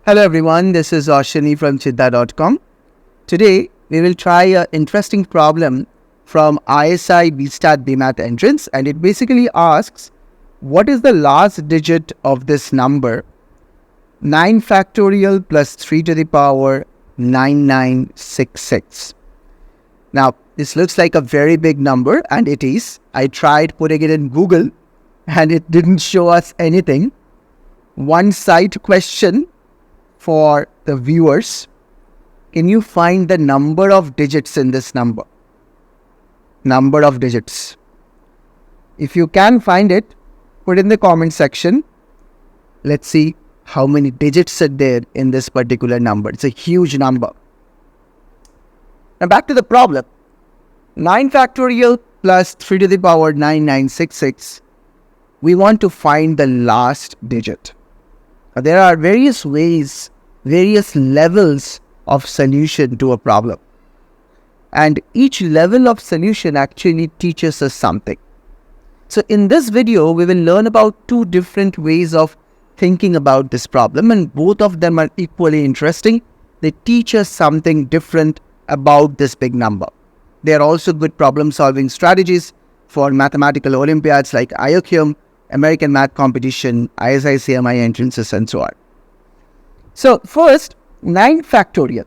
Hello everyone, this is Ashwini from Cheenta.com. Today we will try an interesting problem from ISI BStat BMath entrance, and it basically asks what is the last digit of this number 9 factorial plus 3 to the power 9966. Now this looks like a very big number, and it is. I tried putting it in Google and it didn't show us anything. One side question for the viewers: can you find the number of digits in this number? Number of digits. If you can find it, put in the comment section. Let's see how many digits are there in this particular number. It's a huge number. Now back to the problem. 9 factorial plus 3 to the power 9966. We want to find the last digit. Now, there are various ways, various levels of solution to a problem. And each level of solution actually teaches us something. So in this video, we will learn about two different ways of thinking about this problem, and both of them are equally interesting. They teach us something different about this big number. They are also good problem-solving strategies for mathematical Olympiads like ISI-CMI, American Math Competition, ISI-CMI Entrances, and so on. So first, 9 factorial.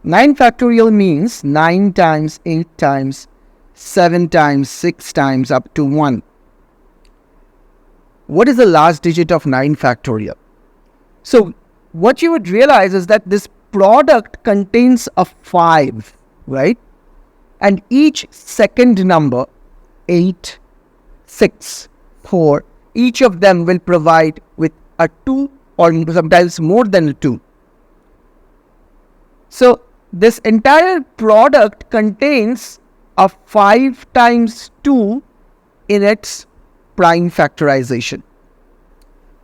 9 factorial means 9 times, 8 times, 7 times, 6 times, up to 1. What is the last digit of 9 factorial? So what you would realize is that this product contains a 5, right? And each second number, 8, 6, 4, each of them will provide with a 2 or sometimes more than a 2. So this entire product contains a 5 times 2 in its prime factorization.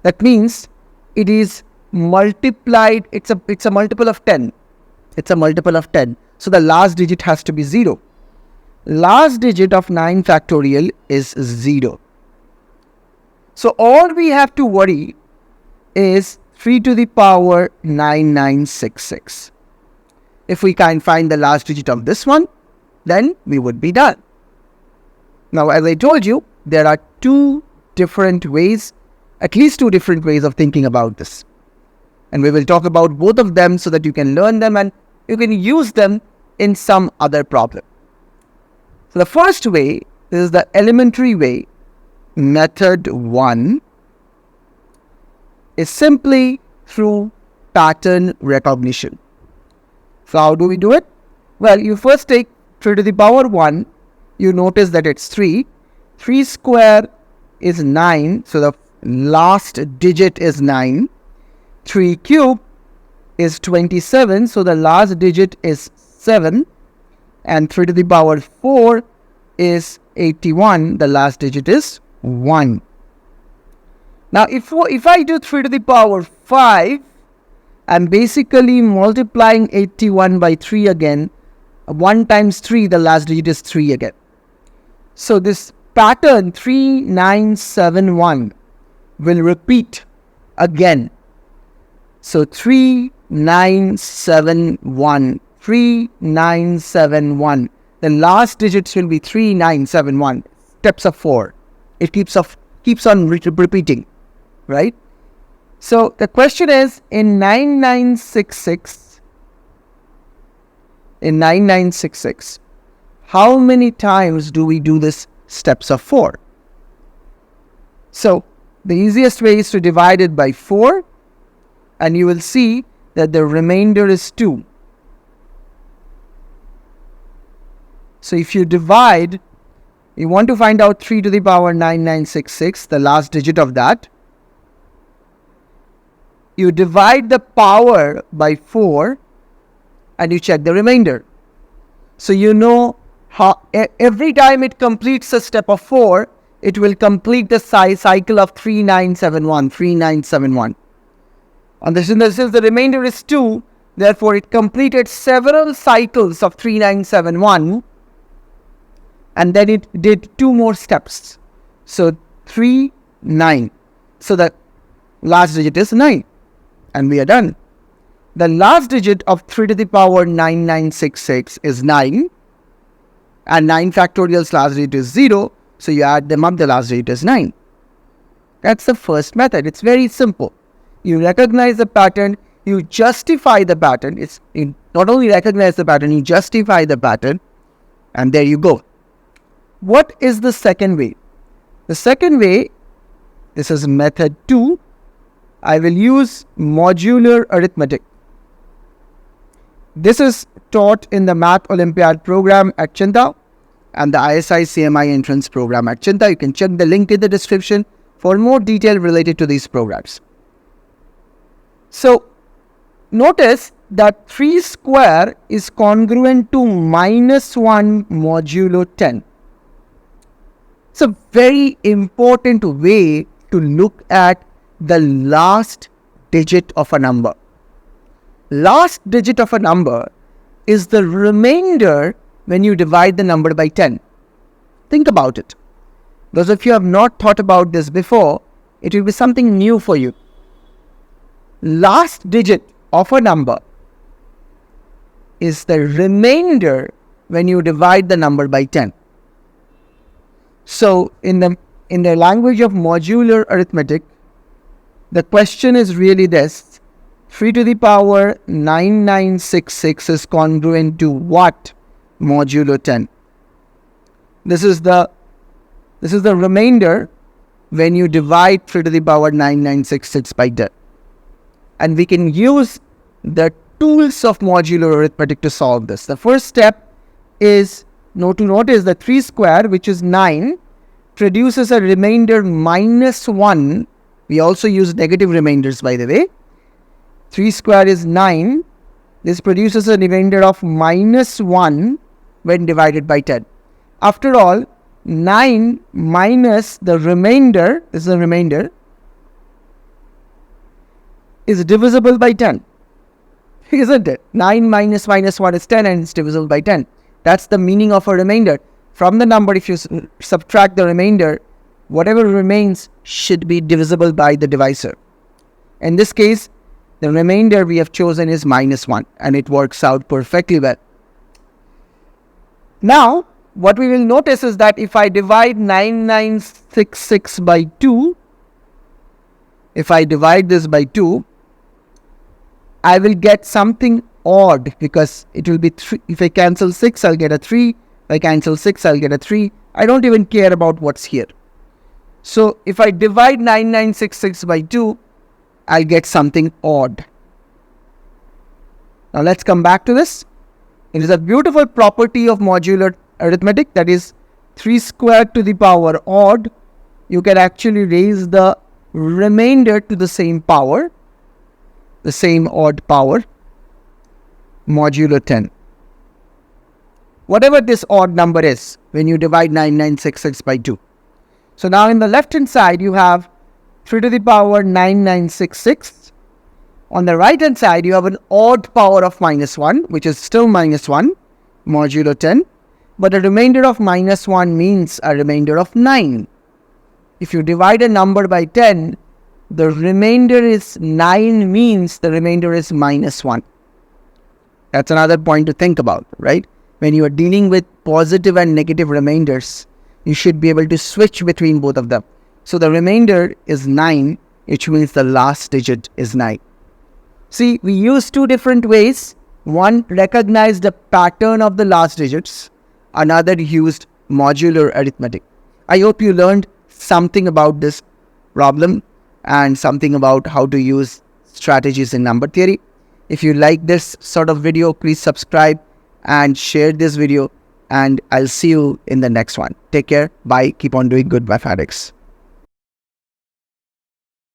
That means it is multiplied, it's a multiple of 10. It's a multiple of 10. So the last digit has to be 0. Last digit of 9 factorial is 0. So all we have to worry is 3 to the power 9966. If we can find the last digit of this one, then we would be done. Now, as I told you, there are two different ways, at least two different ways of thinking about this. And we will talk about both of them so that you can learn them and you can use them in some other problem. So the first way is the elementary way. Method 1 is simply through pattern recognition. So how do we do it? Well, you first take 3 to the power 1. You notice that it's 3. 3 square is 9. So the last digit is 9. 3 cube is 27. So the last digit is 7. And 3 to the power 4 is 81. The last digit is 1. Now if I do 3 to the power 5, I'm basically multiplying 81 by 3 again. 1 times 3, the last digit is 3 again. So this pattern 3971 will repeat again. So 3971, 3971. The last digits will be 3971. Steps of 4. It keeps on repeating, right? So the question is, in 9966, how many times do we do this steps of 4? So the easiest way is to divide it by 4, and you will see that the remainder is 2. So if you divide, you want to find out 3 to the power 9966, the last digit of that. You divide the power by 4 and you check the remainder. So you know how every time it completes a step of 4, it will complete the cycle of 3971, 3971. And since the remainder is 2, therefore it completed several cycles of 3971. And then it did 2 more steps. So 3, 9. So the last digit is 9. and we are done. The last digit of 3 to the power 9966 is 9, and 9 factorial's last digit is 0, so you add them up, the last digit is 9. That's the first method. It's very simple. You recognize the pattern, you justify the pattern. You not only recognize the pattern, you justify the pattern, and there you go. What is the second way? The second way, this is method 2. I will use modular arithmetic. This is taught in the Math Olympiad program at Cheenta and the ISI-CMI entrance program at Cheenta. You can check the link in the description for more detail related to these programs. So, notice that 3 square is congruent to -1 modulo 10. It's a very important way to look at the last digit of a number. Last digit of a number is the remainder when you divide the number by 10. Think about it. Those of you who have not thought about this before, it will be something new for you. Last digit of a number is the remainder when you divide the number by 10. So, in the language of modular arithmetic, the question is really this: 3 to the power 9966 is congruent to what modulo 10? This is the remainder when you divide 3 to the power 9966 by 10. And we can use the tools of modular arithmetic to solve this. The first step is to notice that 3 square, which is 9, produces a remainder -1. We also use negative remainders, by the way. 3 square is 9. This produces a remainder of -1 when divided by 10. After all, 9 minus the remainder, this is the remainder, is divisible by 10. Isn't it? 9 minus -1 is 10 and it's divisible by 10. That's the meaning of a remainder. From the number, if you subtract the remainder, whatever remains should be divisible by the divisor. In this case, the remainder we have chosen is -1, and it works out perfectly well. Now, what we will notice is that if I divide 9966 by 2, if I divide this by 2, I will get something odd, because it will be 3. If I cancel 6, I'll get a 3. If I cancel 6, I'll get a 3. I don't even care about what's here. So, if I divide 9966 by 2, I'll get something odd. Now, let's come back to this. It is a beautiful property of modular arithmetic, that is 3 squared to the power odd. You can actually raise the remainder to the same power, the same odd power, modulo 10. Whatever this odd number is when you divide 9966 by 2. So now in the left hand side you have 3 to the power 9966. On the right hand side you have an odd power of -1, which is still -1, modulo 10. But a remainder of -1 means a remainder of 9. If you divide a number by 10, the remainder is 9, means the remainder is -1. That's another point to think about, right? When you are dealing with positive and negative remainders, you should be able to switch between both of them. So the remainder is 9, which means the last digit is 9. See, we use two different ways. One recognized the pattern of the last digits. Another used modular arithmetic. I hope you learned something about this problem and something about how to use strategies in number theory. If you like this sort of video, please subscribe and share this video, and I'll see you in the next one. Take care. Bye. Keep on doing good mathematics.